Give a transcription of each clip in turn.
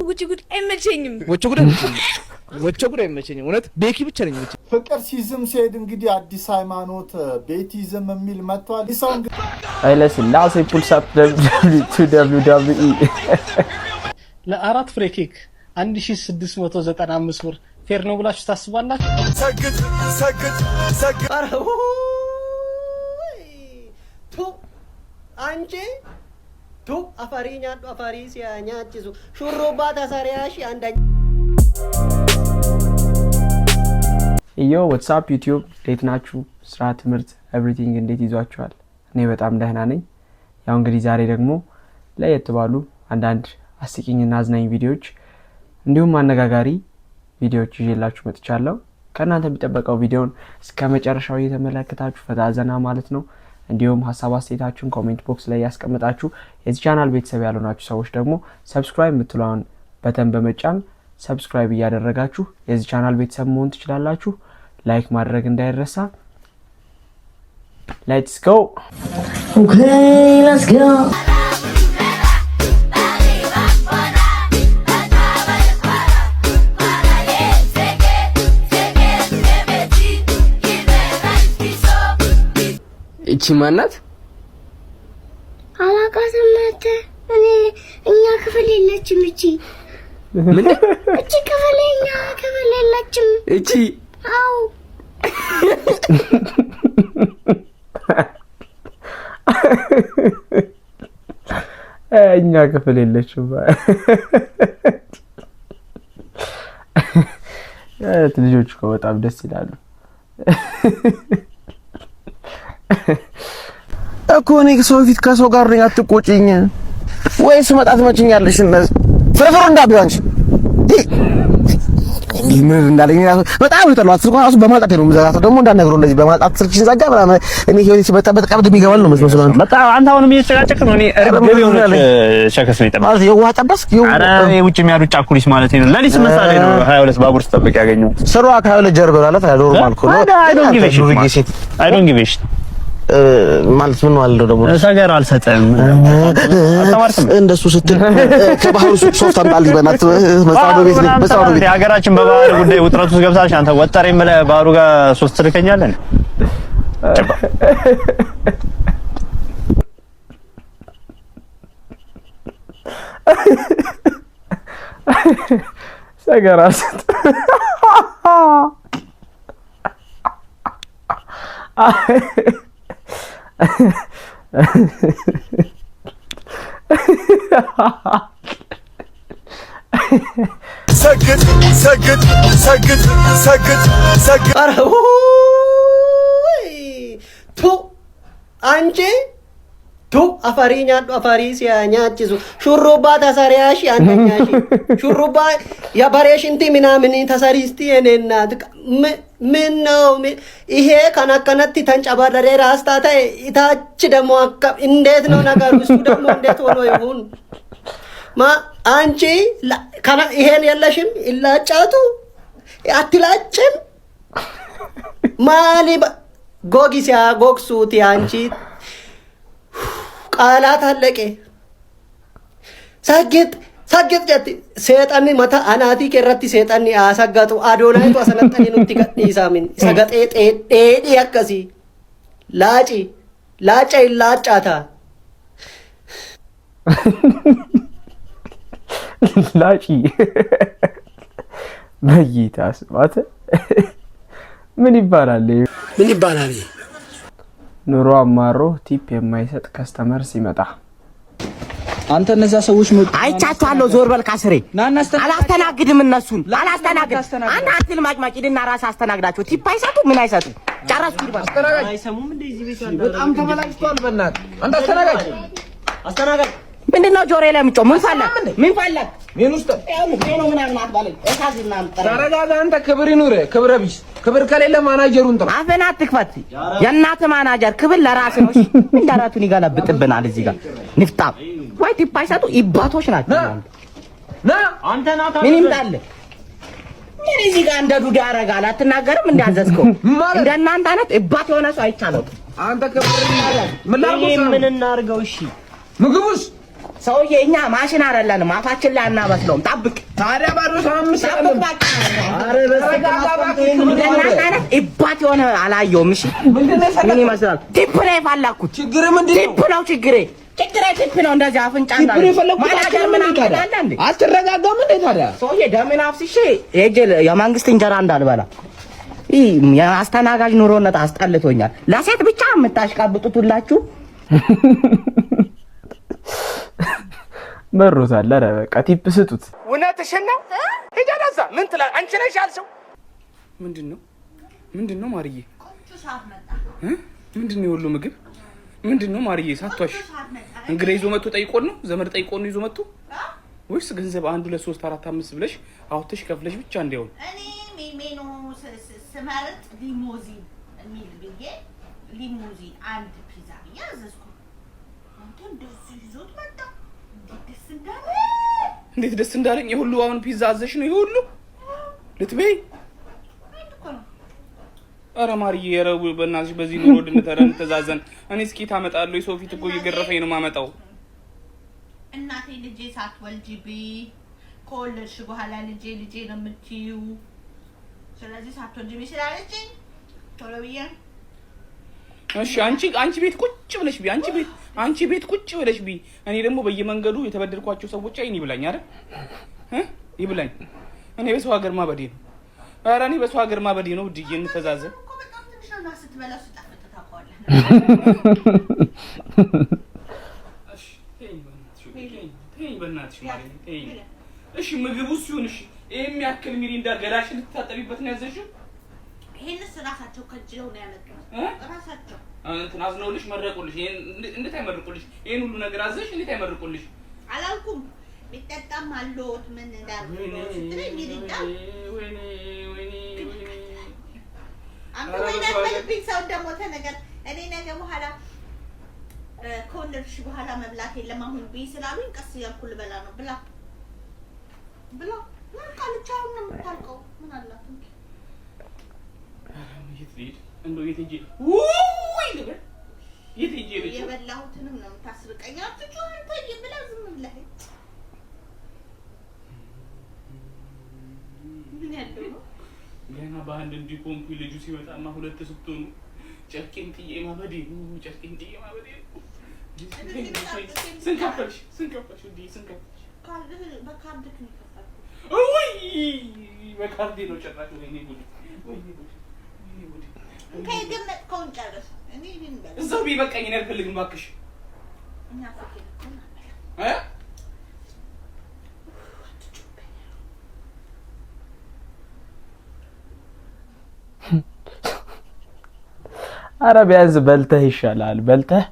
ውጭ ጉድ አይመቸኝም። ወጭ ጉድ አይመቸኝም። እውነት ቤኪ ብቻ ነኝ እንጂ ፍቅር ሲዝም ሲሄድ እንግዲህ አዲስ ሃይማኖት ቤቲዝም የሚል መጥቷል። ይሳው እንግዲህ ኃይለሥላሴ ፑልስ አፕ WWE ለአራት ፍሬ ኬክ 1695 ብር ፌር ነው ብላችሁ ታስባላችሁ? ሰግጥ አንቺ ቱ አፋሪኛ አፋሪ ሲያኛጭሱ ሹሩባ ተሰሪያሽ አንደኛ Yo, what's up YouTube? እንዴት ናችሁ? ስራ፣ ትምህርት፣ ኤቭሪቲንግ እንዴት ይዟችኋል? እኔ በጣም ደህና ነኝ። ያው እንግዲህ ዛሬ ደግሞ ለየት ባሉ አንዳንድ አስቂኝና አዝናኝ ቪዲዮዎች እንዲሁም አነጋጋሪ ቪዲዮዎች ይዤላችሁ መጥቻለሁ። ከእናንተ የሚጠበቀው ቪዲዮውን እስከ መጨረሻው እየተመለከታችሁ ፈታ ዘና ማለት ነው። እንዲሁም ሐሳብ አስተያየታችሁን ኮሜንት ቦክስ ላይ ያስቀምጣችሁ። የዚህ ቻናል ቤተሰብ ያልሆናችሁ ሰዎች ደግሞ ሰብስክራይብ የምትለውን በተን በመጫን ሰብስክራይብ እያደረጋችሁ የዚህ ቻናል ቤተሰብ መሆን ትችላላችሁ። ላይክ ማድረግ እንዳይረሳ። Let's go. Okay, let's go. እቺ ማናት? አላውቃትም አንተ። እኛ ክፍል የለችም እቺ። ምን? እቺ ክፍል እኛ ክፍል የለችም እቺ። አው እኛ ክፍል የለችም። ልጆች እኮ በጣም ደስ ይላሉ እኮ። እኔ ሰው ፊት ከሰው ጋር ነኝ አትቆጪኝ ወይስ መጣት መችኛለሽ? እነዚህ ፍርፍር እንዳቢያንሽ ምን እንዳለኝ በጣም ይጠሏት ስልኳን ራሱ በማጣት ነው የምዘጋው። ደግሞ እንዳነግረው እንደዚህ በማጣት ስልክሽን ዘጋ ምናምን እኔ ህይወቴ ሲበጣበጥ ቀብድ የሚገባል ነው መስሎ ነው። በጣም አንተ አሁንም እየተጨቃጨቅ ነው። እኔ እርግብ የሆነ ሸከስ ነው ይጠባል ማለት የዋ ጠበስ ኧረ የውጭ የሚያሩጫ ኩሊስ ማለት ነው። ለሊስ መሳሌ ነው 22 ባቡር ተጠብቅ ያገኘው ስሯ ከ22 ጀርባ ማለት ኖርማል እኮ ነው። አይ ዶንት ጊቭ ኢት ማለት ምን ማለት ነው ደግሞ ሰገር አልሰጠም አስተማርተም እንደሱ ስትል ከባህሩ ሶፍት አምጣልኝ በእናት መጻው ቤት ሀገራችን በባህር ጉዳይ ውጥረት ውስጥ ገብታለች። አንተ ወጠረኝ ብለህ ባህሩ ጋር ሶስት ትልከኛለህ። ሰገር አልሰጠም ሰግጥ ቱ አንቺ ቱ አፋሪኛ አፋሪ ሲያኛጭሱ ሹሩባ ተሰሪያሽ አንደኛሽ ሹሩባ ያባሬሽንቲ ምናምን ተሰሪስቲ እኔና ምን ነው ይሄ ከናከነቲ ተንጨባረረ ራስታታ ኢታች ደሞ እንዴት ነው ነገሩ? እሱ ደሞ እንዴት ሆኖ ይሁን አንቺ ካና ይሄን የለሽም ይላጫቱ አትላጭም ማሊ ጎጊሲያ ጎክሱት አንቺ ቃላት አለቀ። ሰግጥ ጀት ሰይጣን ማታ አናቲ ከረቲ ሰይጣን አሰጋቱ አዶናይቱ አሰለጠኒ ኑቲ ከዲሳሚን ሰገጤ ጤዲ ያከሲ ላጪ ላጫታ ላጪ በይታስ ማተ ምን ይባላል? ኑሮ አማሮ ቲፕ የማይሰጥ ከስተመር ሲመጣ አንተ እነዛ ሰዎች አይቻችኋለሁ። ዞር በል ካስሬ አላስተናግድም። እነሱን አላስተናግድ አንተ አትል ማጭማጭድና ራስ አስተናግዳቸው። ቲፕ አይሰጡ ምን አይሰጡ ጨረስኩ። ይባል አይሰሙም እንደዚህ ቤት በጣም ተበላሽቷል። በእናትህ አንተ አስተናጋጅ ምንድነው ጆሬ ላይ ምጮ ምን ፈለክ? ምን ውስጥ ነው ምናምን አትባለኝ። እሳዝና ተረጋጋ አንተ። ክብር ይኑር። ክብረ ቢስ ክብር ከሌለ ማናጀሩን ጥራ። አፈና አትክፈት። የእናት ማናጀር ክብር ለራስ ነው። እንዳራቱን ይጋለብጥብናል እዚህ ጋር ንፍጣ ወይ ቲፕ አይሰጡ ይባቶች ናቸው። አንተ ናታ ምን ይምጣል? ምን እዚህ ጋር እንደ ዱዳ ያረጋል። አትናገርም? እንዳዘዝከው እንደናንተ አይነት ይባት የሆነ ሰው አይቻለው። አንተ ክብር ምን እናርገው? ምን እናርገው? እሺ ምግቡስ ሰውዬ እኛ ማሽን አይደለንም አፋችን ላይ አናበስለውም ጠብቅ ታዲያ ባዶ ሳምንት አረ በስመ ኢባት የሆነ አላየውም እሺ ምን ይመስላል ቲፕ ላይ ፈላኩት ችግር ምንድነው ቲፕ ነው ችግሬ ነው እንደዚህ አፍንጫ እንዳለ ማላገር ምን አቀዳለ እንዴ አትረጋጋም እንዴ ታዲያ ሰውዬ ደምን አፍስሼ የመንግስት እንጀራ እንዳልበላ የአስተናጋጅ ኑሮነት አስጠልቶኛል ለሴት ብቻ የምታሽቃብጡት ሁላችሁ መሮታል ኧረ በቃ ቲፕ ስጡት እውነትሽን ነው ሄዳዛ ምን ትላለህ አንቺ ነሽ ያልሽው ምንድነው ማርዬ ምንድነው ሁሉ ምግብ ምንድነው ማርዬ ሳቷሽ እንግዲህ ይዞ መጥቶ ጠይቆን ነው ዘመድ ጠይቆን ነው ይዞ መጥቶ ወይስ ገንዘብ 1 2 3 4 5 ብለሽ አውጥተሽ ከፍለሽ ብቻ እንዲያውን እኔ ሜኑ ስመርጥ ሊሞዚን የሚል ብዬ ሊሞዚን አንድ ፒዛ ያዘዝኩ አንተ እንደዚህ ይዞት መጣ እንዴት ደስ እንዳለኝ የሁሉ አሁን ፒዛ አዘሽ ነው ይሁሉ ልትበይ አረ ማርዬ የረው በእናትሽ በዚህ ኑሮ ድንተረን ተዛዘን እኔ እስኪ ታመጣለሁ የሰው ፊት እኮ እየገረፈኝ ነው ማመጣው እናቴ ልጄ ሳትወልጂቢ ከወለድሽ በኋላ ልጄ ነው የምትይው ስለዚህ ሳትወልጂቢ ስላለችኝ ቶሎ ብዬ እሺ አንቺ ቤት ቁጭ ብለሽ ቢ አንቺ ቤት ቁጭ ብለሽ ቢ እኔ ደግሞ በየመንገዱ የተበደልኳቸው ሰዎች አይን ይብላኝ አይደል ይብላኝ እኔ በሰው ሀገር ማበዴ ነው ኧረ እኔ በሰው ሀገር ማበዴ ነው ድዬ እንተዛዘን እሺ ምግቡ ሲሆን እሺ የሚያክል ሚሪንዳ ገላሽ ልትታጠቢበት ነው ያዘሽው ይሄንስ ራሳቸው ከጅለው ነው ያመጡት ራሳቸው እንትን አዝነውልሽ መረቁልሽ እንዴት አይመርቁልሽ ይሄን ሁሉ ነገር አዘሽ እንዴት አይመርቁልሽ አላልኩም ቢጠጣም አሎት ምን እንዳልኩ ስትለኝ ሚሪንዳ ወይኔ አምሮ ይደልብኝ ሰው ደግሞ ተነገር እኔ ነገ በኋላ ከወለድሽ በኋላ መብላት የለም አሁን ቢ ስላሉኝ ቀስ እያልኩ ልበላ ነው ብላ ቃልቻው ነው የምታልቀው ምን አላት እንደው የትጂ የትጂ የበላሁትንም ነው የምታስርቀኝ አትጩህ አንተ ይብላ ዝም ብለህ ምን ያለው ነው ገና በአንድ እንዲቆምኩ ልጁ ሲመጣማ ሁለት ስትሆኑ ጨርቄን ጥዬ ማበዴ ስንከፈልሽ እንዴ ስንከፈልሽ በካርድ ነው የከፈልኩት ወይ በካርድ ነው ጨራሽ ወይኔ ጉድ ከገመጥከውን ጨርስ እኔ እዛው ቢበቃኝ እኔ አልፈልግም እባክሽ እና ፈከለ አረ ቢያንስ በልተህ ይሻላል በልተህ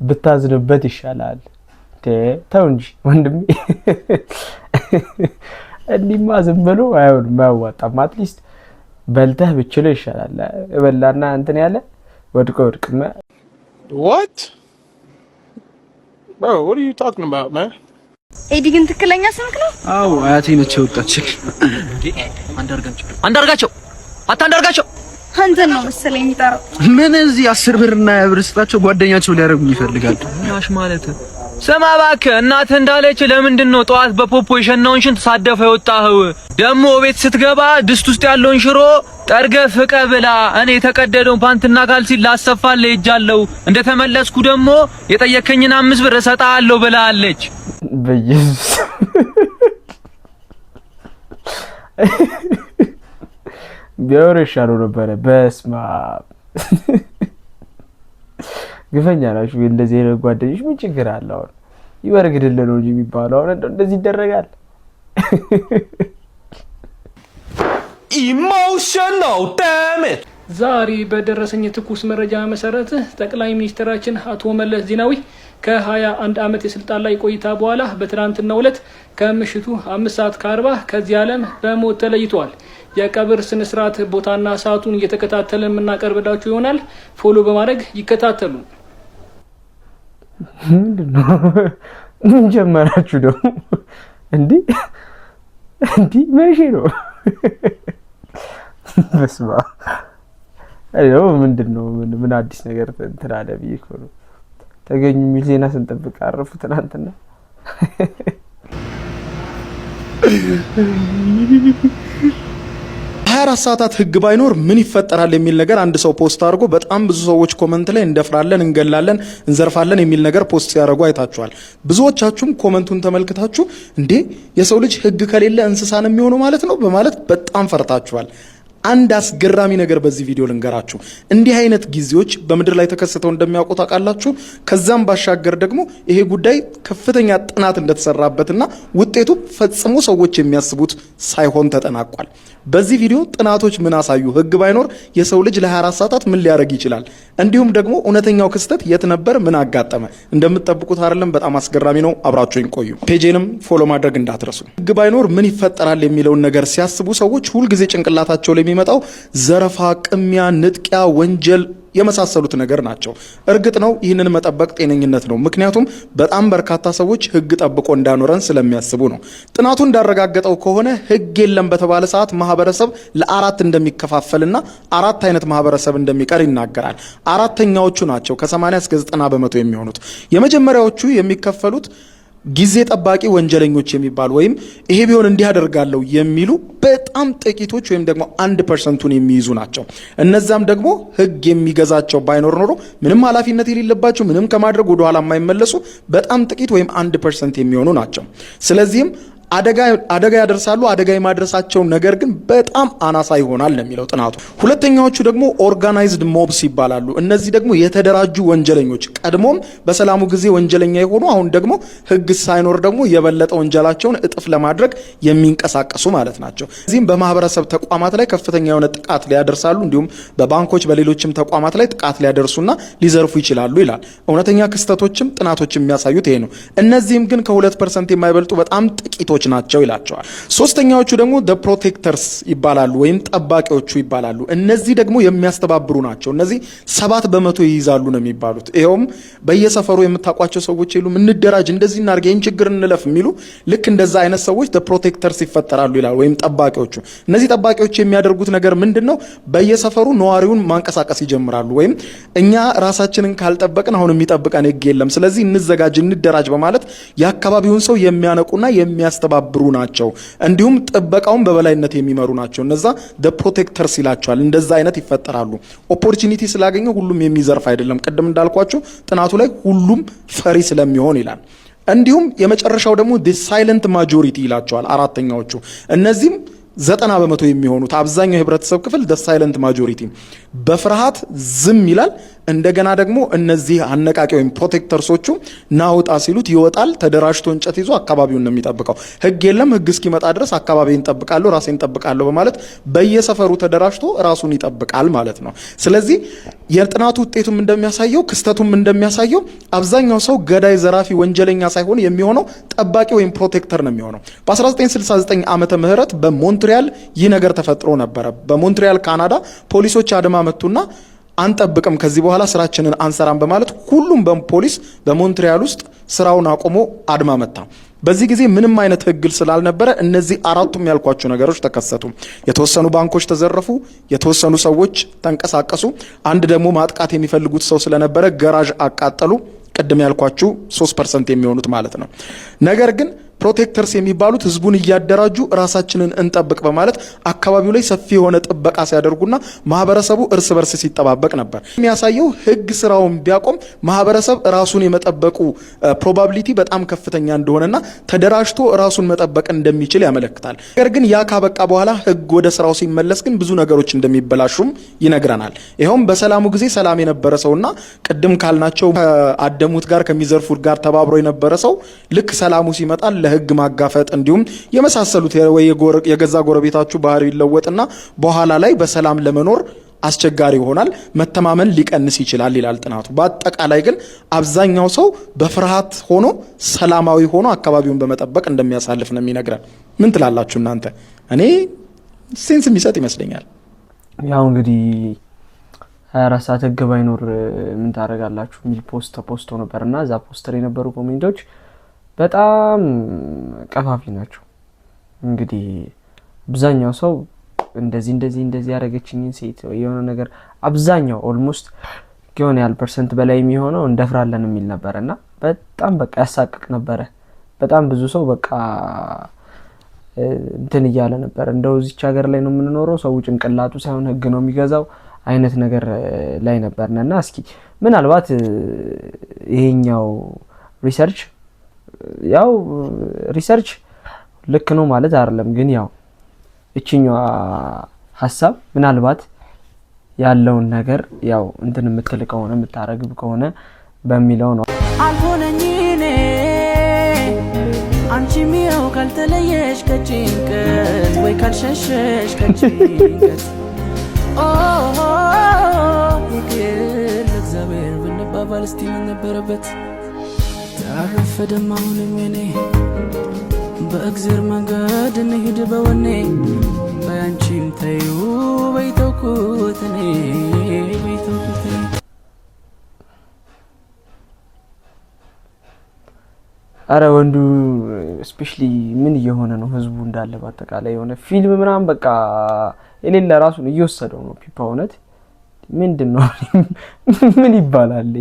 ብታዝንበት ይሻላል ተው እንጂ ወንድሜ እንዲማ ዝም ብሎ አይሆንም አያዋጣም አትሊስት በልተህ ብችለው ይሻላል እበላና እንትን ያለ ወድቅማ What? Bro, what are you talking about, man? ኤዲ ግን ትክክለኛ ስምክ ነው? አዎ አያቴ ነች የወጣች አንዳርጋቸው አንተ ነው መሰለኝ የሚጠራው ምን እዚህ 10 ብርና ብር ስጣቸው ጓደኛቸው ሊያረጉኝ ይፈልጋል ናሽ ማለት ስማ እባክህ እናትህ እንዳለች ለምንድነው ጠዋት በፖፖ የሸናውን ሽንት ሳደፈ የወጣኸው ደግሞ ቤት ስትገባ ድስት ውስጥ ያለውን ሽሮ ጠርገህ ፍቀህ ብላ እኔ የተቀደደውን ፓንትና ካልሲ ላሰፋልህ ሄጃለሁ እንደተመለስኩ ደግሞ የጠየከኝን 5 ብር እሰጥሃለሁ ብላለች በኢየሱስ ቢያወራሻሉ ነበር በስማ ግፈኛ ናችሁ እንደዚህ አይነት ጓደኞች ምን ችግር አለው ይወርግድልህ ነው እንጂ የሚባለው አሁን እንደዚህ ይደረጋል Emotional damage ዛሬ በደረሰኝ ትኩስ መረጃ መሰረት ጠቅላይ ሚኒስትራችን አቶ መለስ ዜናዊ ከ21 ዓመት የስልጣን ላይ ቆይታ በኋላ በትናንትናው ዕለት ከምሽቱ 5:40 ከዚህ ዓለም በሞት ተለይተዋል። የቀብር ስነ ስርዓት ቦታና ሰዓቱን እየተከታተልን የምናቀርብላችሁ ይሆናል። ፎሎ በማድረግ ይከታተሉ። ምንድነው ምን ጀመራችሁ ደግሞ እንዴ ምን ነው በስማ አይው ምንድነው ምን አዲስ ነገር እንትን አለ ቢኮ ተገኙ ሚል ዜና ስንጠብቅ አረፉ ትናንትና 24 ሰዓታት ህግ ባይኖር ምን ይፈጠራል የሚል ነገር አንድ ሰው ፖስት አድርጎ በጣም ብዙ ሰዎች ኮመንት ላይ እንደፍራለን፣ እንገላለን፣ እንዘርፋለን የሚል ነገር ፖስት ሲያደርጉ አይታችኋል። ብዙዎቻችሁም ኮመንቱን ተመልክታችሁ እንዴ የሰው ልጅ ህግ ከሌለ እንስሳ ነው የሚሆነው ማለት ነው በማለት በጣም ፈርታችኋል። አንድ አስገራሚ ነገር በዚህ ቪዲዮ ልንገራችሁ። እንዲህ አይነት ጊዜዎች በምድር ላይ ተከስተው እንደሚያውቁ ታውቃላችሁ። ከዛም ባሻገር ደግሞ ይሄ ጉዳይ ከፍተኛ ጥናት እንደተሰራበትና ውጤቱ ፈጽሞ ሰዎች የሚያስቡት ሳይሆን ተጠናቋል። በዚህ ቪዲዮ ጥናቶች ምን አሳዩ፣ ህግ ባይኖር የሰው ልጅ ለ24 ሰዓታት ምን ሊያደርግ ይችላል፣ እንዲሁም ደግሞ እውነተኛው ክስተት የት ነበር፣ ምን አጋጠመ፣ እንደምትጠብቁት አይደለም። በጣም አስገራሚ ነው። አብራችሁኝ ቆዩ። ፔጄንም ፎሎ ማድረግ እንዳትረሱ። ህግ ባይኖር ምን ይፈጠራል የሚለውን ነገር ሲያስቡ ሰዎች ሁልጊዜ ጭንቅላታቸው ላይ የሚመጣው ዘረፋ፣ ቅሚያ፣ ንጥቂያ፣ ወንጀል የመሳሰሉት ነገር ናቸው። እርግጥ ነው ይህንን መጠበቅ ጤነኝነት ነው። ምክንያቱም በጣም በርካታ ሰዎች ህግ ጠብቆ እንዳኖረን ስለሚያስቡ ነው። ጥናቱ እንዳረጋገጠው ከሆነ ህግ የለም በተባለ ሰዓት ማህበረሰብ ለአራት እንደሚከፋፈልና 4 አይነት ማህበረሰብ እንደሚቀር ይናገራል። አራተኛዎቹ ናቸው ከ80 እስከ 90 በመቶ የሚሆኑት። የመጀመሪያዎቹ የሚከፈሉት ጊዜ ጠባቂ ወንጀለኞች የሚባሉ ወይም ይሄ ቢሆን እንዲህ አደርጋለሁ የሚሉ በጣም ጥቂቶች ወይም ደግሞ 1% የሚይዙ ናቸው። እነዛም ደግሞ ህግ የሚገዛቸው ባይኖር ኖሮ ምንም ኃላፊነት የሌለባቸው ምንም ከማድረግ ወደ ኋላ የማይመለሱ በጣም ጥቂት ወይም 1% የሚሆኑ ናቸው። ስለዚህም አደጋ ያደርሳሉ። አደጋ የማድረሳቸው ነገር ግን በጣም አናሳ ይሆናል ነው የሚለው ጥናቱ። ሁለተኛዎቹ ደግሞ ኦርጋናይዝድ ሞብስ ይባላሉ። እነዚህ ደግሞ የተደራጁ ወንጀለኞች፣ ቀድሞም በሰላሙ ጊዜ ወንጀለኛ የሆኑ አሁን ደግሞ ህግ ሳይኖር ደግሞ የበለጠ ወንጀላቸውን እጥፍ ለማድረግ የሚንቀሳቀሱ ማለት ናቸው። እዚህም በማህበረሰብ ተቋማት ላይ ከፍተኛ የሆነ ጥቃት ሊያደርሳሉ፣ እንዲሁም በባንኮች በሌሎችም ተቋማት ላይ ጥቃት ሊያደርሱና ሊዘርፉ ይችላሉ ይላል። እውነተኛ ክስተቶችም ጥናቶችም የሚያሳዩት ይሄ ነው። እነዚህም ግን ከ2% የማይበልጡ በጣም ጥቂቶች ናቸው ይላቸዋል። ሶስተኛዎቹ ደግሞ the protectors ይባላሉ ወይም ጠባቂዎቹ ይባላሉ። እነዚህ ደግሞ የሚያስተባብሩ ናቸው። እነዚህ 7 በመቶ ይይዛሉ ነው የሚባሉት። ይሄውም በየሰፈሩ የምታውቋቸው ሰዎች የሉም፣ እንደራጅ፣ እንደዚህ እናርገ፣ ይህን ችግር እንለፍ የሚሉ ልክ እንደዛ አይነት ሰዎች the protectors ይፈጠራሉ ይላል ወይም ጠባቂዎቹ። እነዚህ ጠባቂዎች የሚያደርጉት ነገር ምንድነው? በየሰፈሩ ነዋሪውን ማንቀሳቀስ ይጀምራሉ። ወይም እኛ ራሳችንን ካልጠበቅን አሁን የሚጠብቀን ህግ የለም፣ ስለዚህ እንዘጋጅ፣ እንደራጅ በማለት የአካባቢውን ሰው የሚያነቁና የሚያስተባብሩ ናቸው። እንዲሁም ጥበቃውን በበላይነት የሚመሩ ናቸው። እነዛ the protectors ይላቸዋል። እንደዛ አይነት ይፈጠራሉ። ኦፖርቹኒቲ ስላገኘ ሁሉም የሚዘርፍ አይደለም። ቅድም እንዳልኳችሁ ጥናቱ ላይ ሁሉም ፈሪ ስለሚሆን ይላል። እንዲሁም የመጨረሻው ደግሞ the silent majority ይላቸዋል አራተኛዎቹ። እነዚህም 90 በመቶ የሚሆኑት አብዛኛው የህብረተሰብ ክፍል the silent majority በፍርሃት ዝም ይላል። እንደገና ደግሞ እነዚህ አነቃቂ ወይም ፕሮቴክተርሶቹ ናውጣ ሲሉት ይወጣል። ተደራጅቶ እንጨት ይዞ አካባቢውን ነው የሚጠብቀው። ህግ የለም፣ ህግ እስኪመጣ ድረስ አካባቢን ጠብቃለሁ፣ ራሴን ጠብቃለሁ በማለት በየሰፈሩ ተደራጅቶ ራሱን ይጠብቃል ማለት ነው። ስለዚህ የጥናቱ ውጤቱም እንደሚያሳየው ክስተቱም እንደሚያሳየው አብዛኛው ሰው ገዳይ፣ ዘራፊ፣ ወንጀለኛ ሳይሆን የሚሆነው ጠባቂ ወይም ፕሮቴክተር ነው የሚሆነው። በ1969 ዓመተ ምህረት በሞንትሪያል ይህ ነገር ተፈጥሮ ነበረ። በሞንትሪያል ካናዳ ፖሊሶች አድማ መቱና አንጠብቅም፣ ከዚህ በኋላ ስራችንን አንሰራም በማለት ሁሉም ፖሊስ በሞንትሪያል ውስጥ ስራውን አቆሞ አድማ መታ። በዚህ ጊዜ ምንም አይነት ህግ ስላልነበረ እነዚህ አራቱም ያልኳቸው ነገሮች ተከሰቱ። የተወሰኑ ባንኮች ተዘረፉ፣ የተወሰኑ ሰዎች ተንቀሳቀሱ፣ አንድ ደግሞ ማጥቃት የሚፈልጉት ሰው ስለነበረ ገራዥ አቃጠሉ። ቅድም ያልኳችሁ 3% የሚሆኑት ማለት ነው። ነገር ግን ፕሮቴክተርስ የሚባሉት ህዝቡን እያደራጁ ራሳችንን እንጠብቅ በማለት አካባቢው ላይ ሰፊ የሆነ ጥበቃ ሲያደርጉና ማህበረሰቡ እርስ በርስ ሲጠባበቅ ነበር። የሚያሳየው ህግ ስራውን ቢያቆም ማህበረሰብ ራሱን የመጠበቁ ፕሮባቢሊቲ በጣም ከፍተኛ እንደሆነና ተደራጅቶ ራሱን መጠበቅ እንደሚችል ያመለክታል። ነገር ግን ያ ካበቃ በኋላ ህግ ወደ ስራው ሲመለስ ግን ብዙ ነገሮች እንደሚበላሹም ይነግረናል። ይኸውም በሰላሙ ጊዜ ሰላም የነበረ ሰውና ቅድም ካልናቸው ከአደሙት ጋር ከሚዘርፉት ጋር ተባብሮ የነበረ ሰው ልክ ሰላሙ ሲመጣ ህግ ማጋፈጥ እንዲሁም የመሳሰሉት የገዛ ጎረቤታችሁ ባህሪ ይለወጥና በኋላ ላይ በሰላም ለመኖር አስቸጋሪ ይሆናል፣ መተማመን ሊቀንስ ይችላል ይላል ጥናቱ። በአጠቃላይ ግን አብዛኛው ሰው በፍርሃት ሆኖ ሰላማዊ ሆኖ አካባቢውን በመጠበቅ እንደሚያሳልፍ ነው የሚነግረን። ምን ትላላችሁ እናንተ? እኔ ሴንስ የሚሰጥ ይመስለኛል። ያው እንግዲህ 24 ሰዓት ህግ ባይኖር ምን ታደርጋላችሁ የሚል ፖስት ተፖስቶ ነበርና እዛ ፖስተር የነበሩ ኮሜንቶች በጣም ቀፋፊ ናቸው። እንግዲህ አብዛኛው ሰው እንደዚህ ያደረገችኝን ሴት የሆነ ነገር አብዛኛው ኦልሞስት የሆነ ያህል ፐርሰንት በላይ የሚሆነው እንደፍራለን የሚል ነበርና በጣም በቃ ያሳቅቅ ነበረ። በጣም ብዙ ሰው በቃ እንትን እያለ ነበር እንደው እዚች ሀገር ላይ ነው የምንኖረው ሰው ጭንቅላቱ ሳይሆን ህግ ነው የሚገዛው አይነት ነገር ላይ ነበርና እስኪ ምናልባት ይሄኛው ሪሰርች ልክ ነው ማለት አይደለም ግን ያው እቺኛው ሐሳብ ምናልባት ያለውን ነገር ያው እንትን የምትል ከሆነ የምታረግብ ከሆነ በሚለው ነው አልሆነኝኔ አንቺ ሚው ካልተለየሽ ከጭንቀት ወይ ካልሸሸሽ ከጭንቀት ይቅር ለእግዚአብሔር ብንባባል እስቲ ምን ነበረበት ታረፈደም አሁንም የኔ በእግዜር መንገድ እንሂድ በወኔ በአንቺም ተዩ በይተውኩት እኔ በይተውኩት አረ ወንዱ ስፔሻሊ ምን እየሆነ ነው ህዝቡ እንዳለ በአጠቃላይ የሆነ ፊልም ምናምን በቃ የሌለ ራሱን እየወሰደው ነው ፒፓ እውነት ምንድነው ምን ይባላል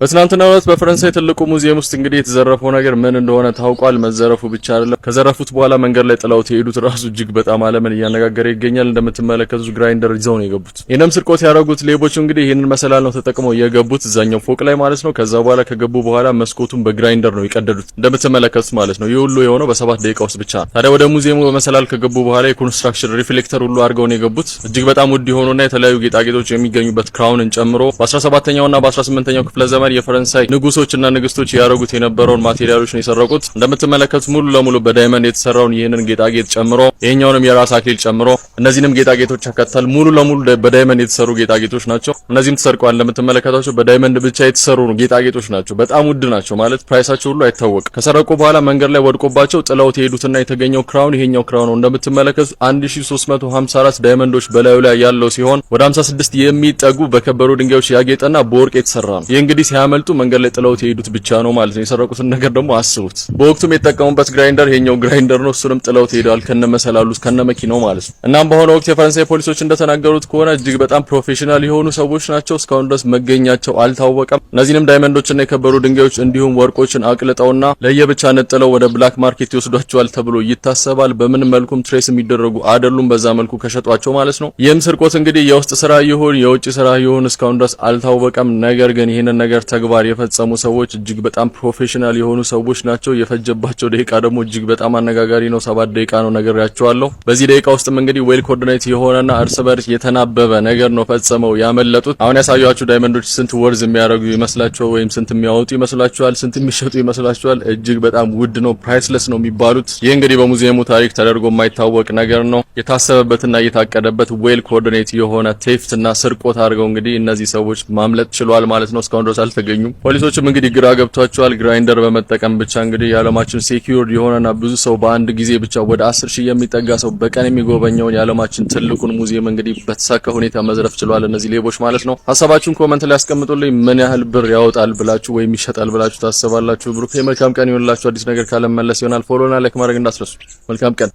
በትናንትናው ዕለት በፈረንሳይ ትልቁ ሙዚየም ውስጥ እንግዲህ የተዘረፈው ነገር ምን እንደሆነ ታውቋል። መዘረፉ ብቻ አይደለም ከዘረፉት በኋላ መንገድ ላይ ጥለውት የሄዱት ራሱ እጅግ በጣም ዓለምን እያነጋገረ ይገኛል። እንደምትመለከቱት ግራይንደር ይዘው ነው የገቡት። ይሄንም ስርቆት ያደረጉት ሌቦች እንግዲህ ይሄንን መሰላል ነው ተጠቅመው የገቡት እዛኛው ፎቅ ላይ ማለት ነው። ከዛ በኋላ ከገቡ በኋላ መስኮቱን በግራይንደር ነው የቀደዱት እንደምትመለከቱት ማለት ነው። ይህ ሁሉ የሆነው በ7 ደቂቃ ውስጥ ብቻ። ታዲያ ወደ ሙዚየሙ በመሰላል ከገቡ በኋላ የኮንስትራክሽን ሪፍሌክተር ሁሉ አድርገው ነው የገቡት። እጅግ በጣም ውድ የሆኑና የተለያዩ ጌጣጌጦች የሚገኙበት ክራውንን ጨምሮ በ17ኛውና በ18ኛው ክፍለ ዘመን የፈረንሳይ ንጉሶችና ንግስቶች ያረጉት የነበረውን ማቴሪያሎች ነው የሰረቁት። እንደምትመለከቱት ሙሉ ለሙሉ በዳይመንድ የተሰራውን ይሄንን ጌጣጌጥ ጨምሮ ይሄኛውንም የራስ አክሊል ጨምሮ እነዚህንም ጌጣጌጦች ያካትታል። ሙሉ ለሙሉ በዳይመንድ የተሰሩ ጌጣጌጦች ናቸው። እነዚህም ተሰርቀዋል። እንደምትመለከታቸው በዳይመንድ ብቻ የተሰሩ ጌጣጌጦች ናቸው። በጣም ውድ ናቸው ማለት ፕራይሳቸው ሁሉ አይታወቅም። ከሰረቁ በኋላ መንገድ ላይ ወድቆባቸው ጥለውት የሄዱትና የተገኘው ክራውን ይሄኛው ክራውን ነው። እንደምትመለከቱት 1354 ዳይመንዶች በላዩ ላይ ያለው ሲሆን ወደ 56 የሚጠጉ በከበሩ ድንጋዮች ያጌጠና በወርቅ የተሰራ ነው። ይሄ እንግዲህ ሲያመልጡ መንገድ ላይ ጥለውት የሄዱት ብቻ ነው ማለት ነው። የሰረቁትን ነገር ደግሞ አስቡት። በወቅቱም የተጠቀሙበት ግራይንደር ይሄኛው ግራይንደር ነው። እሱንም ጥለውት ሄደዋል ከነመሰላሉ ከነመኪናው ማለት ነው። እናም በሆነ ወቅት የፈረንሳይ ፖሊሶች እንደተናገሩት ከሆነ እጅግ በጣም ፕሮፌሽናል የሆኑ ሰዎች ናቸው። እስካሁን ድረስ መገኛቸው አልታወቀም። እነዚህንም ዳይመንዶችና የከበሩ ድንጋዮች እንዲሁም ወርቆችን አቅልጠውና ለየብቻ ነጥለው ወደ ብላክ ማርኬት ይወስዷቸዋል ተብሎ ይታሰባል። በምን መልኩም ትሬስ የሚደረጉ አይደሉም በዛ መልኩ ከሸጧቸው ማለት ነው። ይህም ስርቆት እንግዲህ የውስጥ ስራ ይሁን የውጭ ስራ ይሁን እስካሁን ድረስ አልታወቀም። ነገር ግን ይህንን ነገር ተግባር የፈጸሙ ሰዎች እጅግ በጣም ፕሮፌሽናል የሆኑ ሰዎች ናቸው። የፈጀባቸው ደቂቃ ደግሞ እጅግ በጣም አነጋጋሪ ነው። 7 ደቂቃ ነው ነገራቸዋለሁ። በዚህ ደቂቃ ውስጥም እንግዲህ ዌል ኮኦርዲኔት የሆነና እርስ በርስ የተናበበ ነገር ነው ፈጸመው ያመለጡት። አሁን ያሳያችሁ ዳይመንዶች ስንት ወርዝ የሚያደርጉ ይመስላችኋል? ወይም ስንት የሚያወጡ ይመስላችኋል? ስንት የሚሸጡ ይመስላችኋል? እጅግ በጣም ውድ ነው፣ ፕራይስለስ ነው የሚባሉት። ይህ እንግዲህ በሙዚየሙ ታሪክ ተደርጎ የማይታወቅ ነገር ነው። የታሰበበትና የታቀደበት ዌል ኮኦርዲኔት የሆነ ቴፍትና ስርቆት አድርገው እንግዲህ እነዚህ ሰዎች ማምለጥ ችሏል ማለት ነው። እስካሁን ድረስ አልተገኙም። ፖሊሶችም እንግዲህ ግራ ገብቷቸዋል። ግራይንደር በመጠቀም ብቻ እንግዲህ የዓለማችን ሴኩሪቲ የሆነና ብዙ ሰው በአንድ ጊዜ ብቻ ወደ 10,000 የሚጠጋ ሰው በቀን የሚጎበኘውን የዓለማችን ትልቁን ሙዚየም እንግዲህ በተሳካ ሁኔታ መዝረፍ ችሏል እነዚህ ሌቦች ማለት ነው። ሐሳባችሁን ኮሜንት ላይ አስቀምጡልኝ። ምን ያህል ብር ያወጣል ብላችሁ ወይም ይሸጣል ብላችሁ ታስባላችሁ? ብሩክ መልካም ቀን ይሁንላችሁ። አዲስ ነገር ካለ መለስ ይሆናል። ፎሎና ላይክ ማድረግ እንዳትረሱ። መልካም ቀን።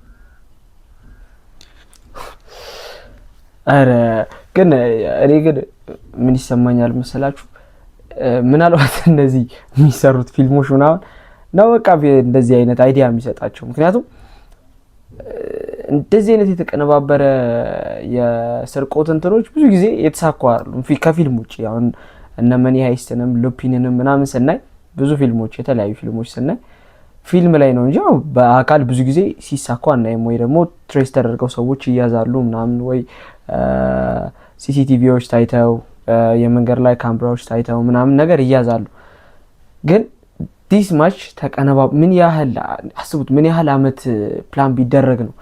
አረ ግን እኔ ግን ምን ይሰማኛል መሰላችሁ ምናልባት እንደዚህ የሚሰሩት ፊልሞች ምናምን ነው በቃ እንደዚህ አይነት አይዲያ የሚሰጣቸው። ምክንያቱም እንደዚህ አይነት የተቀነባበረ የስርቆት እንትኖች ብዙ ጊዜ የተሳኩ አይደሉም ከፊልም ውጪ። አሁን እነ መኒ ሃይስትንም ሉፒንንም ምናምን ስናይ ብዙ ፊልሞች የተለያዩ ፊልሞች ስናይ ፊልም ላይ ነው እንጂ በአካል ብዙ ጊዜ ሲሳኩ አናይም። ወይ ደግሞ ትሬስ ተደርገው ሰዎች ይያዛሉ ምናምን ወይ ሲሲቲቪዎች ታይተው የመንገድ ላይ ካሜራዎች ታይተው ምናምን ነገር ይያዛሉ። ግን ዲስ ማች ምን ያህል አስቡት፣ ምን ያህል አመት ፕላን ቢደረግ ነው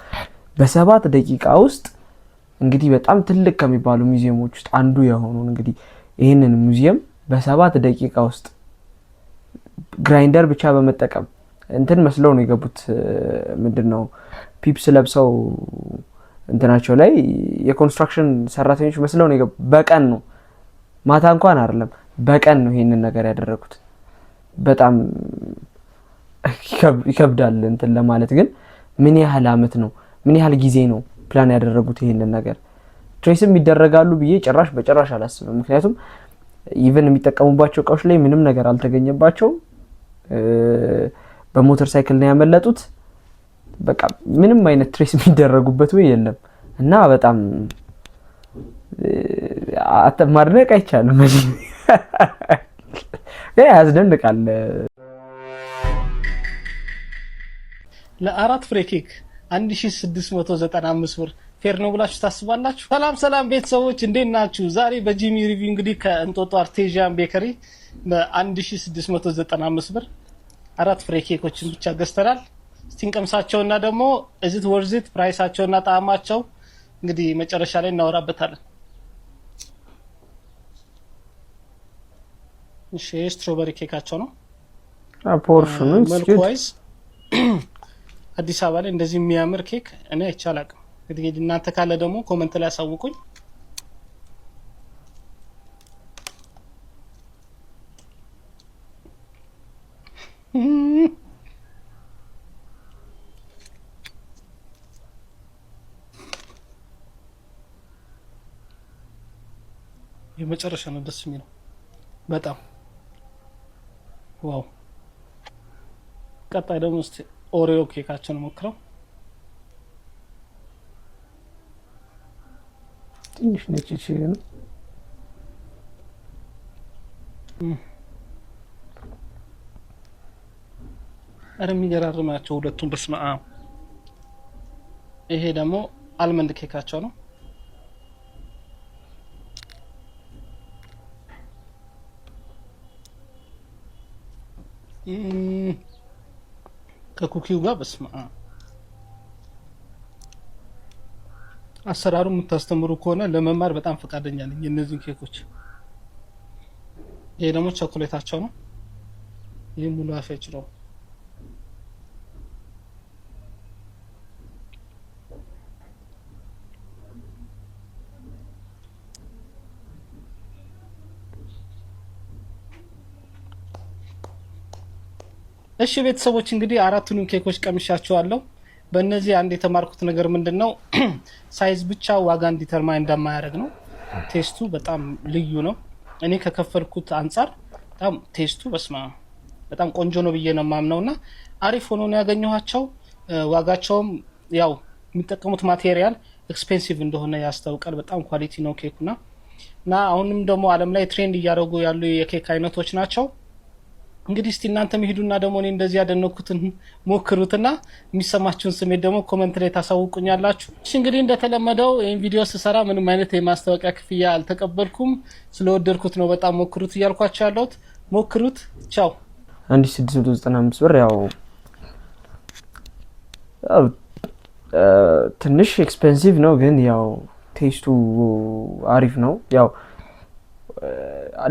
በ7 ደቂቃ ውስጥ እንግዲህ በጣም ትልቅ ከሚባሉ ሙዚየሞች ውስጥ አንዱ የሆነው እንግዲህ ይሄንን ሙዚየም በ7 ደቂቃ ውስጥ ግራይንደር ብቻ በመጠቀም እንትን መስለው ነው የገቡት። ምንድነው ፒፕስ ለብሰው እንትናቸው ላይ የኮንስትራክሽን ሰራተኞች መስለው ነው የገቡት። በቀን ነው ማታ እንኳን አይደለም በቀን ነው ይሄንን ነገር ያደረጉት። በጣም ይከብዳል እንትን ለማለት። ግን ምን ያህል አመት ነው ምን ያህል ጊዜ ነው ፕላን ያደረጉት ይሄንን ነገር? ትሬስም ይደረጋሉ ብዬ በጭራሽ አላስብም። ምክንያቱም ኢቭን የሚጠቀሙባቸው እቃዎች ላይ ምንም ነገር አልተገኘባቸውም። በሞተር ሳይክል ነው ያመለጡት። በቃ ምንም አይነት ትሬስ የሚደረጉበት ወይ የለም እና በጣም ማድነቅ አይቻልም። ያስደንቃል። ለአራት ፍሬ ኬክ 1695 ብር ፌር ነው ብላችሁ ታስባላችሁ? ሰላም ቤተሰቦች እንዴት ናችሁ? ዛሬ በጂሚ ሪቪው እንግዲህ ከእንጦጦ አርቴዚያን ቤከሪ በ1695 ብር አራት ፍሬ ኬኮችን ብቻ ገዝተናል። እስቲ እንቀምሳቸውና ደግሞ እዚት ወርዚት ፕራይሳቸውና ጣዕማቸው እንግዲህ መጨረሻ ላይ እናወራበታለን። እሺ ስትሮበሪ ኬካቸው ነው ፖርሽኑ መልኩዋይዝ አዲስ አበባ ላይ እንደዚህ የሚያምር ኬክ እኔ አይቻላቅም። እንግዲህ እናንተ ካለ ደግሞ ኮሜንት ላይ አሳውቁኝ። የመጨረሻ ነው ደስ የሚለው በጣም ዋው። ቀጣይ ደግሞ እስቲ ኦሪዮ ኬካችን ሞክረው። ትንሽ ነጭ ነው። አረ የሚገራርም ናቸው ሁለቱም በስመ አብ። ይሄ ደግሞ አልመንድ ኬካቸው ነው። ከኩኪው ጋር በስመ አብ። አሰራሩ የምታስተምሩ ከሆነ ለመማር በጣም ፈቃደኛ ነኝ የነዚህ ኬኮች። ይሄ ደግሞ ቸኮሌታቸው ነው። ይሄ ሙሉ አፌጭ ነው። እሺ ቤተሰቦች እንግዲህ አራቱንም ኬኮች ቀምሻቸዋለሁ። በእነዚህ አንድ የተማርኩት ነገር ምንድነው ሳይዝ ብቻ ዋጋን ዲተርማይን እንደማያደርግ ነው። ቴስቱ በጣም ልዩ ነው። እኔ ከከፈልኩት አንፃር በጣም ቴስቱ በጣም ቆንጆ ነው ብዬ ነው ማምነውና አሪፍ ሆኖ ነው ያገኘኋቸው። ዋጋቸውም ያው የሚጠቀሙት ማቴሪያል ኤክስፔንሲቭ እንደሆነ ያስታውቃል። በጣም ኳሊቲ ነው ኬኩና እና አሁንም ደግሞ ዓለም ላይ ትሬንድ እያደረጉ ያሉ የኬክ አይነቶች ናቸው። እንግዲህ እስቲ እናንተም ሄዱና ደግሞ እኔ እንደዚህ ያደነኩትን ሞክሩትና የሚሰማችሁን ስሜት ደግሞ ኮሜንት ላይ ታሳውቁኛላችሁ። እሺ እንግዲህ እንደተለመደው ይሄን ቪዲዮ ስሰራ ምንም አይነት የማስታወቂያ ክፍያ አልተቀበልኩም። ስለወደድኩት ነው በጣም ሞክሩት እያልኳችሁ ያለሁት። ሞክሩት። ቻው። 1695 ብር ያው ትንሽ ኤክስፔንሲቭ ነው ግን ያው ቴስቱ አሪፍ ነው። ያው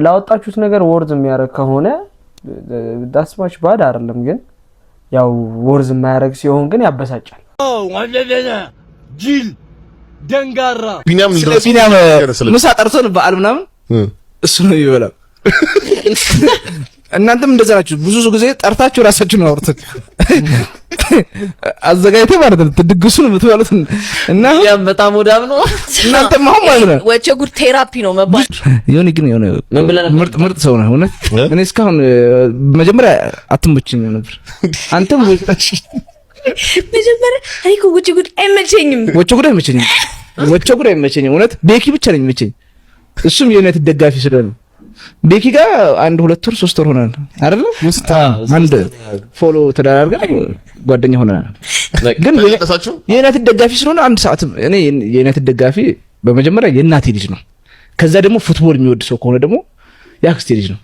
ላወጣችሁት ነገር ወርዝ የሚያደርግ ከሆነ ዳስማች ባድ አይደለም ግን ያው ወርዝ የማያደርግ ሲሆን ግን ያበሳጫል። ወለደና ጂል ደንጋራ ቢኒያም ምሳ ጠርቶን በዓል ምናምን እሱ ነው ይበላል። እናንተም እንደዛ ናችሁ። ብዙ ጊዜ ጠርታችሁ ራሳችሁን አውርተን አዘጋጅተህ ማለት ነው ድግሱን የምትበሉት እና ያም በጣም ወዳም ነው። እናንተም አሁን ማለት ነው ወቸ ጉድ ቴራፒ ነው መባል የሆነ ግን የሆነ ምርጥ ሰው ነው ሆነ። እኔ እስካሁን መጀመሪያ አትመችኝ ነበር። አንተም መጀመሪያ እኔ እኮ ወቸ ጉድ አይመቸኝም። ወቸ ጉድ አይመቸኝም። እውነት ቤኪ ብቻ ነኝ የሚመቸኝ። እሱም የዩናይትድ ደጋፊ ስለሆነ ቤኪ ጋር 1 2 ወር 3 ወር ሆነናል አይደል? አንድ ፎሎ ተደራርገን ጓደኛ ሆነናል። ግን የዩናይትድ ደጋፊ ስለሆነ አንድ ሰዓት እኔ የዩናይትድ ደጋፊ በመጀመሪያ የእናቴ ልጅ ነው። ከዛ ደግሞ ፉትቦል የሚወድ ሰው ከሆነ ደግሞ የአክስቴ ልጅ ነው።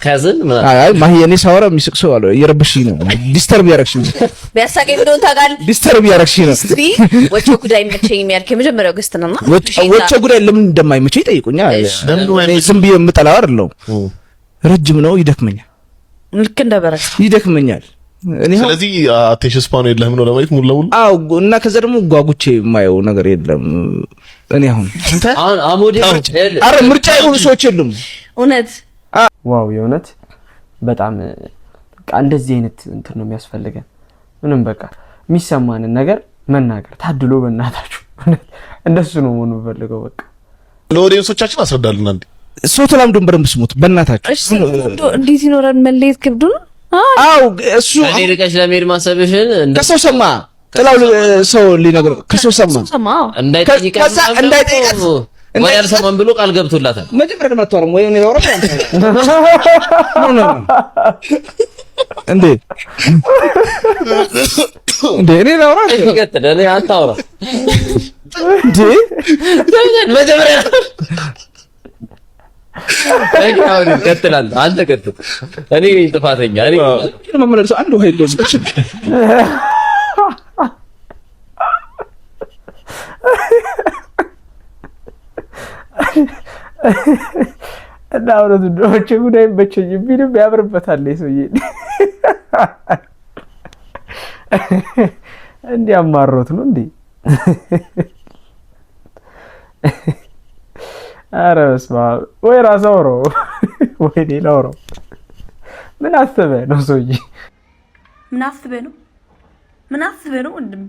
ካዝን አይ ማህየኔ ሳወራ የሚስቅ ሰው አለ። እየረበሽኝ ነው። ዲስተርብ ያረክሽኝ ቢያሳቀኝ እንደሆነ ታውቃለህ። ዲስተርብ ያረክሽኝ ነው። ወቸ ጉዳይ መቼኝ ያልከኝ የመጀመሪያው ገስት ነው። ወቸ ጉዳይ ለምን እንደማይመቸኝ ጠይቁኛ። ዝም ብዬ የምጠላው አይደለም። ረጅም ነው፣ ይደክመኛል። ልክ እንደበረክ ይደክመኛል። እኔ ስለዚህ አቴንሽን ስፓኑ የለህም ነው ለማለት ሙሉ ለሙሉ። አዎ እና ከዛ ደግሞ ጓጉቼ የማየው ነገር የለም። እኔ አሁን አሞዴ አረ ምርጫ የሆኑ ሰዎች የሉም። እውነት ዋው የእውነት በጣም በቃ እንደዚህ አይነት እንትን ነው የሚያስፈልገን። ምንም በቃ የሚሰማንን ነገር መናገር ታድሎ በእናታችሁ እንደሱ ነው ሆኖ ፈልገው በቃ ለኦዲየንሶቻችን አስረዳልና እንዴ ሰው ተላምዶን በደንብ ስሙት በእናታችሁ። እንዴት ይኖራል መለየት ክብዱ ነው አው እሱ እኔ ልቀሽ ለመሄድ ማሰብሽን ከሰው ሰማ ጥላው ሰው ሊነግር ከሰው ሰማ እንዳይጠይቃት ወይ አልሰማም ብሎ ቃል ገብቶላታል። መጀመሪያ መጥቷል ወይ ነው ያወራው እንዴ እኔ ላውራ እኔ አታውራ እንዴ መጀመሪያ አይካውን ቀጥላል አንተ ቀጥል እኔ ጥፋተኛ እኔ መመለስ አንዱ ኃይል ነው እና አውረዱ ዶች ጉዳይ በቸኝ ቢልም ያብርበታል ሰውዬ እንዲያማሮት ነው እንዴ ኧረ በስመ አብ ወይ ራስዎ ወይ ሌላው ነው ምን አስበህ ነው ሰውዬ ምን አስበህ ነው ወንድም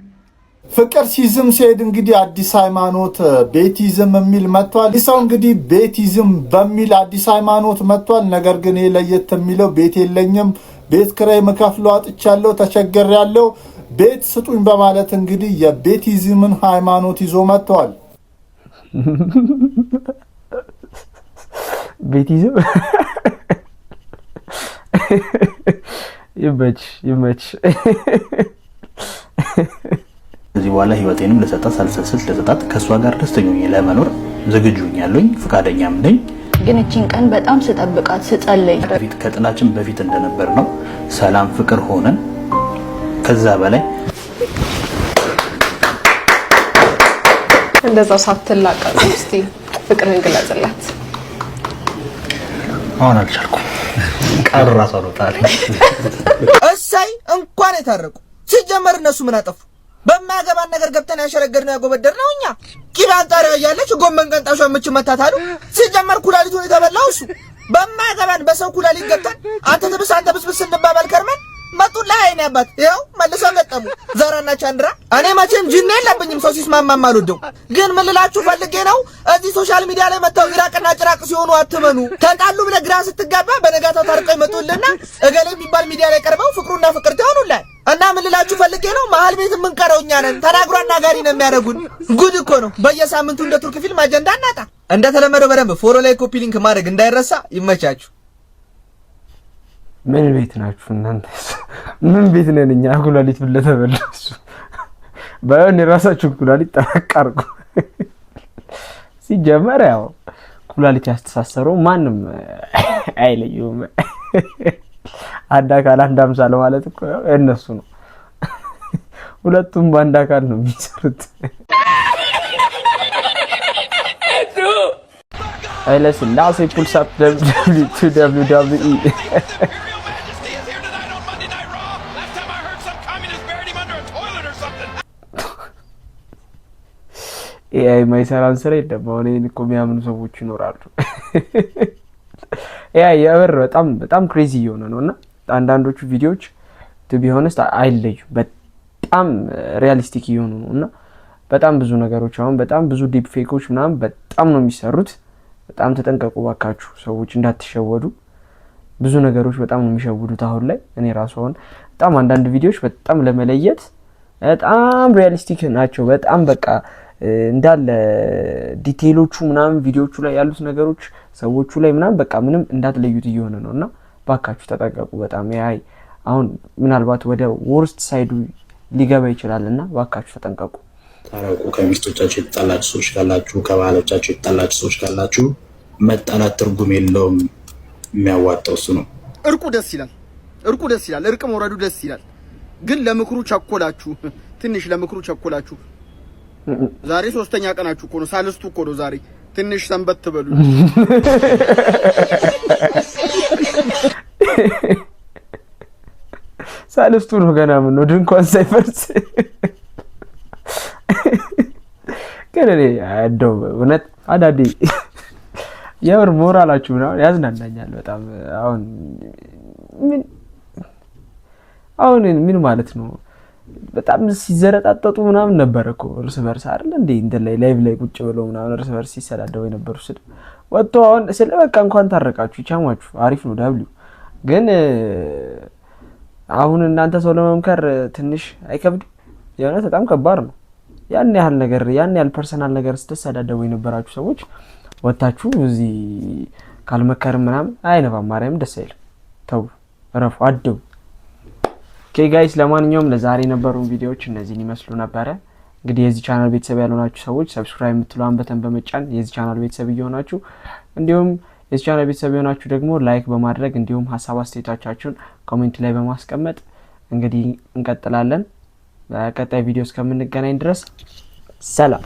ፍቅር ሲዝም ሲሄድ እንግዲህ አዲስ ሃይማኖት ቤቲዝም የሚል መጥቷል። ይሰው እንግዲህ ቤቲዝም በሚል አዲስ ሃይማኖት መጥቷል። ነገር ግን ይሄ ለየት የሚለው ቤት የለኝም፣ ቤት ክራይ መከፍለው አጥቻለሁ፣ ተቸግሬያለሁ፣ ቤት ስጡኝ በማለት እንግዲህ የቤቲዝምን ሃይማኖት ይዞ መጥቷል። ቤቲዝም ይመች ከዚህ በኋላ ህይወቴንም ለሰጣት ሳልሰስት ለሰጣት ከሷ ጋር ደስተኛ ሆኜ ለመኖር ዝግጁ ነኝ፣ ፍቃደኛም ነኝ። ግን እቺን ቀን በጣም ስጠብቃት ስጸልይ በፊት ከጥላችን በፊት እንደነበር ነው ሰላም ፍቅር ሆነን ከዛ በላይ እንደዛው ሳትላቀቅ እስቲ ፍቅርን ግለጽላት። አሁን አልቻልኩም ቀራሳ ነው ታሪክ እሰይ እንኳን የታረቁ ሲጀመር እነሱ ምን አጠፉ? በማገባን ነገር ገብተን ያሸረገድነው ያጎበደርነው እኛ ኪዳን ጣሪያ ያለች ጎመን ቀንጣሿ ምች መታታሉ ሲጀመር ኩላሊቱን የተበላው እሱ በማገባን በሰው ኩላሊት ገብተን አንተ ብስብስ እንባባል ከርመን መጡላ አይኔ አባት ይኸው መልሰው ገጠሙ ዛራና ቻንድራ። እኔ መቼም ጅን የለብኝም ሰው ሲስማማም አልወደው። ግን ምን ልላችሁ ፈልጌ ነው እዚህ ሶሻል ሚዲያ ላይ መተው ኢራቅና ጭራቅ ሲሆኑ አትመኑ። ተጣሉ ብለህ ግራ ስትጋባ በነጋታው ታርቀው ይመጡልና እገሌ የሚባል ሚዲያ ላይ ቀርበው ፍቅሩና ፍቅር ትሆኑላል። እና ምን ልላችሁ ፈልጌ ነው መሀል ቤት የምንቀረው እኛ ነን። ተናግሮ አናጋሪ ነው የሚያደርጉን። ጉድ እኮ ነው። በየሳምንቱ እንደ ቱርክ ፊልም አጀንዳ እናጣ። እንደተለመደው በደንብ ፎሎ ላይ ኮፒ ሊንክ ማድረግ እንዳይረሳ። ይመቻችሁ። ምን ቤት ናችሁ እናንተ? ምን ቤት ነን እኛ? ኩላሊት ብለተበለሱ ባይሆን የራሳችሁ ኩላሊት ተቀርቁ። ሲጀመር ያው ኩላሊት ያስተሳሰረው ማንም አይለዩም። አንድ አካል አንድ አምሳል ማለት እኮ እነሱ ነው። ሁለቱም በአንድ አካል ነው የሚሰሩት። አይለስ ላሴ ፑልስ አፕ WWE ኤአይ ማይሰራን ስራ የለም። አሁን ይሄን እኮ የሚያምኑ ሰዎች ይኖራሉ። ኤአይ የምር በጣም ክሬዚ እየሆነ ነውና አንዳንዶቹ ቪዲዮዎች ቱ ቢ ሆነስት አይለዩም። በጣም ሪያሊስቲክ እየሆኑ ነውና በጣም ብዙ ነገሮች አሁን በጣም ብዙ ዲፕ ፌኮች ምናምን በጣም ነው የሚሰሩት። በጣም ተጠንቀቁ ባካችሁ ሰዎች እንዳትሸወዱ። ብዙ ነገሮች በጣም ነው የሚሸውዱት አሁን ላይ። እኔ ራሱ አሁን በጣም አንዳንድ ቪዲዮዎች በጣም ለመለየት በጣም ሪያሊስቲክ ናቸው። በጣም በቃ እንዳለ ዲቴይሎቹ ምናምን ቪዲዮቹ ላይ ያሉት ነገሮች ሰዎቹ ላይ ምናምን በቃ ምንም እንዳትለዩት እየሆነ ነውና ባካችሁ ተጠንቀቁ በጣም። ያይ አሁን ምናልባት ወደ ወርስት ሳይዱ ሊገባ ይችላልና ባካችሁ ተጠንቀቁ። ታረቁ። ከሚስቶቻችሁ የተጣላችሁ ሰዎች ካላችሁ፣ ከባሎቻችሁ የተጣላችሁ ሰዎች ካላችሁ መጣላት ትርጉም የለውም። የሚያዋጣው እሱ ነው። እርቁ ደስ ይላል። እርቅ መውረዱ ደስ ይላል። ግን ለምክሩ ቸኮላችሁ፣ ትንሽ ለምክሩ ቸኮላችሁ። ዛሬ 3ኛ ቀናችሁ እኮ ነው፣ ሳልስቱ እኮ ነው ዛሬ። ትንሽ ሰንበት ትበሉ። ሳልስቱ ነው ገና ምን ነው ድንኳን ሳይፈርስ። ግን እኔ እንደው እውነት አዳዲ የምር ሞራላችሁ ምናምን ያዝናናኛል በጣም። አሁን ምን ማለት ነው? በጣም ሲዘረጣጠጡ ምናምን ነበር እኮ እርስ በርስ አይደል እንዴ? እንደ ላይቭ ላይ ቁጭ ብለው ምናምን እርስ በርስ ሲሰዳደው የነበሩ ስል ወጥቶ አሁን ስለ በቃ እንኳን ታረቃችሁ ይቻማችሁ አሪፍ ነው። ዳብሊው ግን አሁን እናንተ ሰው ለመምከር ትንሽ አይከብድ? የሆነ በጣም ከባድ ነው። ያን ያህል ፐርሰናል ነገር ስትሰዳደቡ የነበራችሁ ሰዎች ወጣችሁ እዚህ ካልመከርም ምናምን አይነፋም። ማርያም ደስ አይልም። ተው ረፉ አድቡ። ኦኬ ጋይስ፣ ለማንኛውም ለዛሬ የነበሩን ቪዲዮዎች እነዚህን ይመስሉ ነበረ። እንግዲህ የዚህ ቻናል ቤተሰብ ያልሆናችሁ ሰዎች ሰብስክራይብ የምትለዋን በተን በመጫን የዚህ ቻናል ቤተሰብ እየሆናችሁ እንዲሁም የዚህ ቻናል ቤተሰብ የሆናችሁ ደግሞ ላይክ በማድረግ እንዲሁም ሀሳብ አስተያየቶቻችሁን ኮሜንት ላይ በማስቀመጥ እንግዲህ እንቀጥላለን። በቀጣይ ቪዲዮ እስከምንገናኝ ድረስ ሰላም።